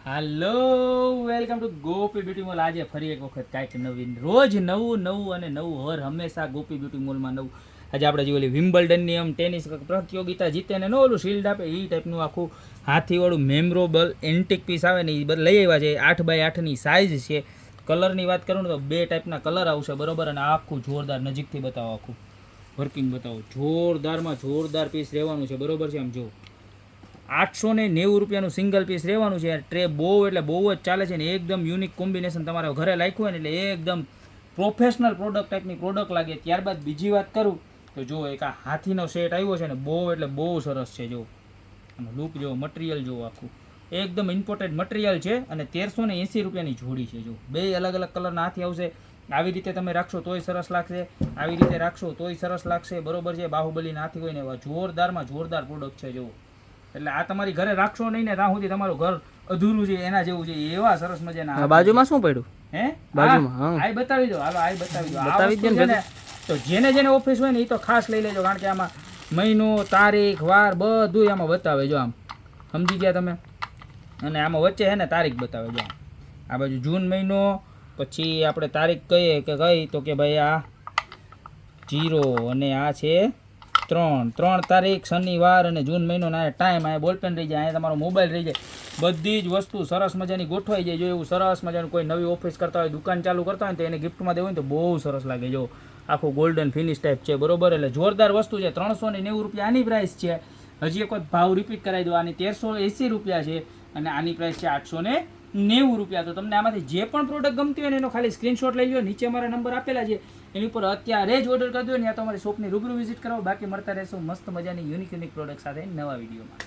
Hello, welcome to Gopi beauty mall. આજે ફરી એક વખત કાંઈક નવીન, રોજ નવું અને નવું, હર હંમેશા ગોપી બ્યુટી મોલમાં નવું. આજે આપણે જે ઓલી વિમ્બલ્ડનની ટેનિસ પ્રતિયોગિતા જીતે ને ઓલું શિલ્ડ આપે એ ટાઈપનું આખું હાથીવાળું મેમરોબલ એન્ટિક પીસ આવે ને એ બધા લઈ આવ્યા છે. 8x8ની સાઇઝ છે. કલરની વાત કરું ને તો 2 ટાઈપના કલર આવશે, બરોબર. અને આખું જોરદાર નજીકથી બતાવો, આખું વર્કિંગ બતાવો. જોરદારમાં જોરદાર પીસ રહેવાનું છે, બરોબર છે. આમ જો 890 રૂપિયાનું સિંગલ પીસ રહેવાનું છે. ટ્રે બહુ એટલે બહુ જ ચાલે છે ને એકદમ યુનિક કોમ્બિનેશન તમારા ઘરે લાખ્યું હોય ને એટલે એકદમ પ્રોફેશનલ પ્રોડક્ટ ટાઈપની પ્રોડક્ટ લાગે. ત્યારબાદ બીજી વાત કરું તો જો એક આ હાથીનો સેટ આવ્યો છે ને બહુ એટલે બહુ સરસ છે. જો આનો લુક જો, મટીરિયલ જો, આખું એકદમ ઇમ્પોર્ટેન્ટ મટીરિયલ છે. અને 1380 રૂપિયાની જોડી છે. જો બે અલગ અલગ કલરના હાથી આવશે. આવી રીતે તમે રાખશો તોય સરસ લાગશે, આવી રીતે રાખશો તોય સરસ લાગશે, બરોબર છે. બાહુબલીના હાથી હોય ને એવા જોરદારમાં જોરદાર પ્રોડક્ટ છે. જો એટલે આ તમારી ઘરે રાખશો નહીં ને ત્યાં સુધી તમારું ઘર અધૂરું છે, એના જેવું છે. એવા સરસ મજાના. બાજુમાં શું પડ્યું? હે બાજુમાં આઈ બતાવી દો. હાલો આઈ બતાવી દો. બતાવી દો ને. તો જેને ઓફિસ હોય ને એ તો ખાસ લઈ લેજો, કારણ કે આમાં મહિનો, તારીખ, વાર બધું આમાં બતાવે. જો આમ સમજી ગયા તમે. અને આમાં વચ્ચે છે ને તારીખ બતાવે. જો આ બાજુ જૂન મહિનો, પછી આપણે તારીખ કહીએ કે કઈ તો કે ભાઈ આ 0 અને આ છે 3 તારીખ, શનિવાર અને જૂન મહિનો ના ટાઈમ. આ બોલપેન રહી જાય, અહીંયા તમારો મોબાઈલ રહી જાય, બધી જ વસ્તુ સરસ મજાની ગોઠવાઈ જાય. જો એવું સરસ મજાનું કોઈ નવી ઓફિસ કરતા હોય, દુકાન ચાલુ કરતા હોય તો એને ગિફ્ટમાં દેવું હોય તો બહુ સરસ લાગે. જો આખું ગોલ્ડન ફિનિશ ટાઈપ છે, બરોબર. એટલે જોરદાર વસ્તુ છે. 390 રૂપિયા આની પ્રાઇસ છે. હજી એક વખત ભાવ રિપીટ કરાવી દો. આની 1380 રૂપિયા છે અને આની પ્રાઇસ છે 890 રૂપિયા. તો તમને આમાંથી જે પણ પ્રોડક્ટ ગમતી હોય ને એનો ખાલી સ્ક્રીનશોટ લઈ લો. નીચે અમારા નંબર આપેલા છે, એની ઉપર અત્યારે જ ઓર્ડર કરી દો ને, યા તો અમારી શોપની રૂબરૂ વિઝિટ કરો. બાકી મળતા રહેશો મસ્ત મજાની યુનિક પ્રોડક્ટ સાથે નવા વિડીયોમાં.